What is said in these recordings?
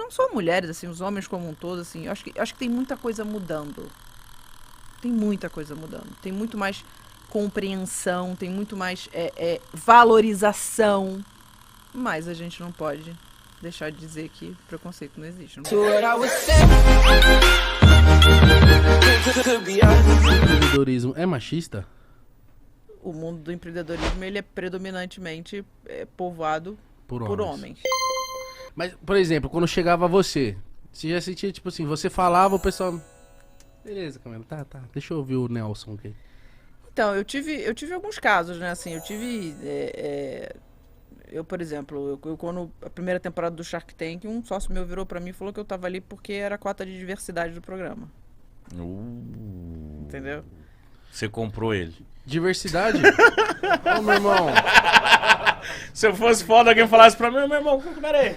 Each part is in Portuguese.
não só mulheres, assim, os homens como um todo, assim, acho que tem muita coisa mudando. Tem muita coisa mudando. Tem muito mais compreensão, tem muito mais valorização. Mas a gente não pode deixar de dizer que preconceito não existe. Não O empreendedorismo é machista? O mundo do empreendedorismo, ele é predominantemente povoado por homens. Mas, por exemplo, quando chegava você já sentia, tipo assim, você falava, o pessoal... Beleza, Camila, tá, deixa eu ouvir o Nelson aqui. Então, eu tive alguns casos, né, assim, eu, por exemplo, quando a primeira temporada do Shark Tank, um sócio meu virou pra mim e falou que eu tava ali porque era a cota de diversidade do programa. Entendeu? Você comprou ele. Diversidade? Ô, meu irmão. Se eu fosse foda, alguém falasse pra mim, meu irmão, peraí.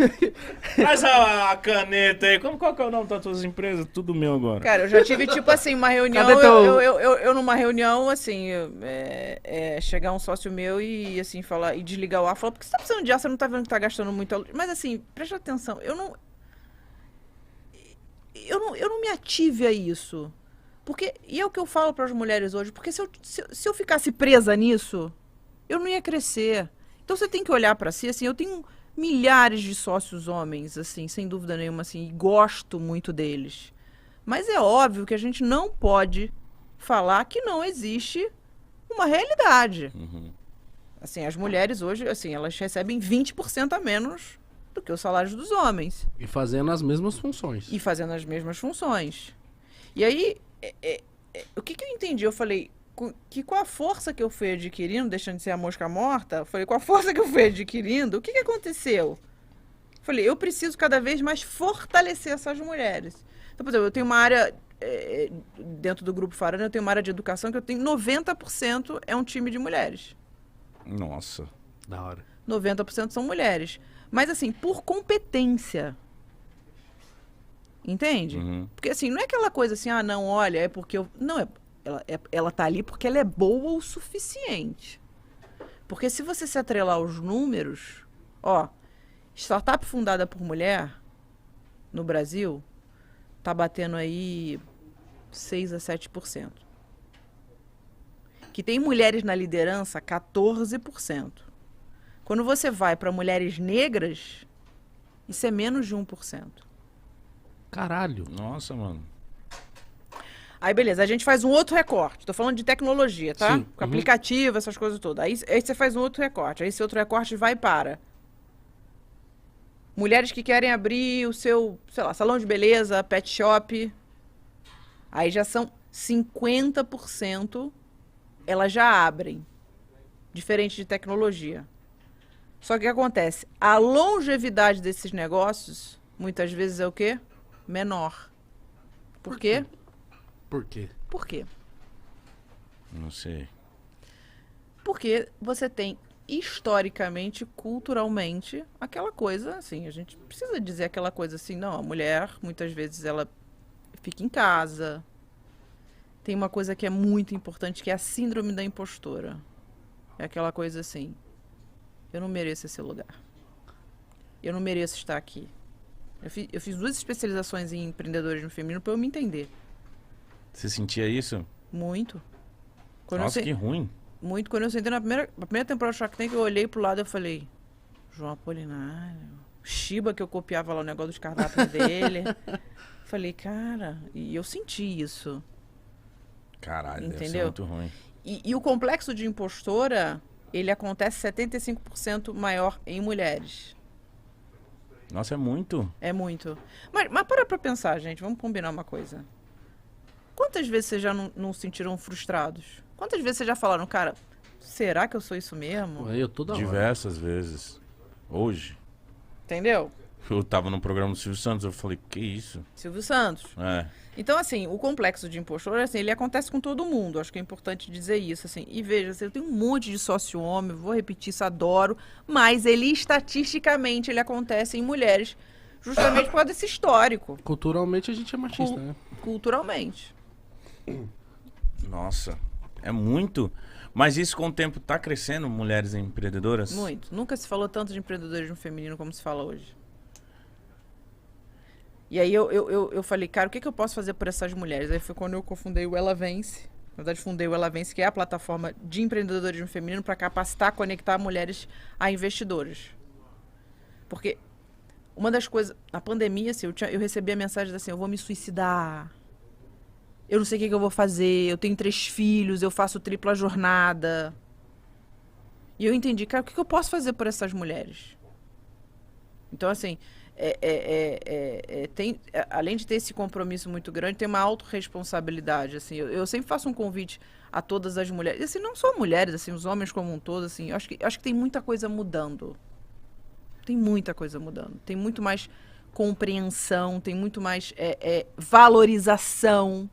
Faz a caneta aí. Qual que é o nome das tuas empresas? Tudo meu agora. Cara, eu já tive, tipo assim, uma reunião. Eu numa reunião, assim, chegar um sócio meu e, assim, falar, e desligar o ar, falar, por que você tá precisando de ar? Você não tá vendo que tá gastando muito luz? Mas, assim, preste atenção, eu não me ative a isso. Porque, e é o que eu falo para as mulheres hoje, porque se eu ficasse presa nisso, eu não ia crescer. Então você tem que olhar para si, assim, eu tenho milhares de sócios homens, assim, sem dúvida nenhuma, assim, e gosto muito deles. Mas é óbvio que a gente não pode falar que não existe uma realidade. Assim, as mulheres hoje, assim, elas recebem 20% a menos do que os salários dos homens. E fazendo as mesmas funções. E aí, o que eu entendi? Eu falei, que com a força que eu fui adquirindo, deixando de ser a mosca morta, eu falei, com a força que eu fui adquirindo, o que aconteceu? Eu falei, eu preciso cada vez mais fortalecer essas mulheres. Então, por exemplo, eu tenho uma área, dentro do Grupo Farana, eu tenho uma área de educação que eu tenho 90% é um time de mulheres. Nossa. Da hora. 90% são mulheres. Mas, assim, por competência. Entende? Porque, assim, não é aquela coisa assim, ah, não, olha, é porque eu... Não, ela tá ali porque ela é boa o suficiente. Porque se você se atrelar aos números, ó, startup fundada por mulher, no Brasil, tá batendo aí 6 a 7%. Que tem mulheres na liderança, 14%. Quando você vai para mulheres negras, isso é menos de 1%. Caralho. Nossa, mano. Aí, beleza, a gente faz um outro recorte. Tô falando de tecnologia, tá? Sim. Com aplicativo, essas coisas todas. Aí você faz um outro recorte. Aí esse outro recorte vai para mulheres que querem abrir o seu, sei lá, salão de beleza, pet shop. Aí já são 50%, elas já abrem. Diferente de tecnologia. Só que o que acontece? A longevidade desses negócios, muitas vezes é o quê? Menor. Por quê? Por quê? Por quê? Não sei. Porque você tem, historicamente, culturalmente, aquela coisa, assim, a gente precisa dizer aquela coisa assim, não, a mulher, muitas vezes, ela fica em casa. Tem uma coisa que é muito importante, que é a síndrome da impostora. É aquela coisa assim, eu não mereço esse lugar. Eu não mereço estar aqui. Eu fiz 2 especializações em empreendedorismo feminino para eu me entender. Você sentia isso? Muito. Nossa, que ruim. Muito. Quando eu sentei na primeira temporada do Shark Tank, eu olhei pro lado e falei, João Apolinário, Shiba, que eu copiava lá o negócio dos cardápios dele. Falei, cara, e eu senti isso. Caralho, entendeu? deve ser muito ruim. E o complexo de impostora, ele acontece 75% maior em mulheres. Nossa, é muito. É muito. Mas para pra pensar, gente, vamos combinar uma coisa. Quantas vezes vocês já não se sentiram frustrados? Quantas vezes vocês já falaram, cara, será que eu sou isso mesmo? Eu toda hora. Diversas vezes. Hoje. Entendeu? Eu tava no programa do Silvio Santos, eu falei, que isso? Silvio Santos. É. Então, assim, o complexo de impostor, assim, ele acontece com todo mundo. Acho que é importante dizer isso, assim. E veja, assim, eu tenho um monte de sócio homem, vou repetir isso, adoro. Mas ele, estatisticamente, ele acontece em mulheres, justamente por causa desse histórico. Culturalmente a gente é machista, né? Culturalmente. Nossa, é muito. Mas isso com o tempo tá crescendo, mulheres empreendedoras? Muito. Nunca se falou tanto de empreendedorismo feminino como se fala hoje. E aí eu falei, cara, o que eu posso fazer por essas mulheres? Aí foi quando eu cofundei o Ela Vence. Na verdade, fundei o Ela Vence, que é a plataforma de empreendedorismo feminino para capacitar, conectar mulheres a investidores. Porque uma das coisas... Na pandemia, assim, eu recebia mensagens assim, eu vou me suicidar. Eu não sei o que eu vou fazer. Eu tenho 3 filhos, eu faço tripla jornada. E eu entendi, cara, o que eu posso fazer por essas mulheres? Então, assim... além de ter esse compromisso muito grande, tem uma autorresponsabilidade, assim, eu sempre faço um convite a todas as mulheres, assim, não só mulheres, assim, os homens como um todo, assim, eu acho que tem muita coisa mudando, tem muito mais compreensão, tem muito mais valorização,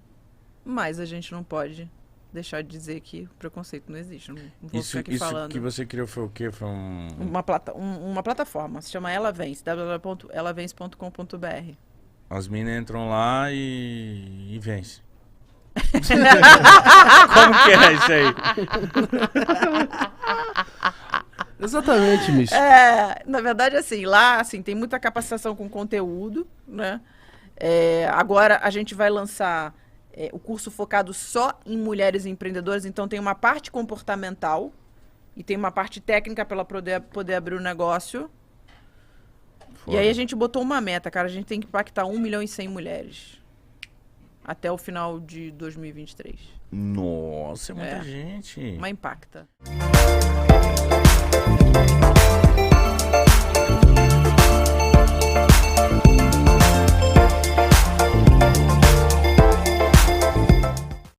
mas a gente não pode deixar de dizer que o preconceito não existe. Não vou ficar aqui falando. Isso que você criou foi o quê? Foi uma plataforma, se chama Ela Vence, www.elavence.com.br. As minas entram lá e vence. Como que é isso aí? Exatamente, Miss. Na verdade, assim, lá assim, tem muita capacitação com conteúdo, né? Agora a gente vai lançar o curso focado só em mulheres empreendedoras, então tem uma parte comportamental e tem uma parte técnica para ela poder abrir o negócio. Foda. E aí a gente botou uma meta, cara, a gente tem que impactar 1.100.000 mulheres até o final de 2023. Nossa, é muita gente. Mas impacta.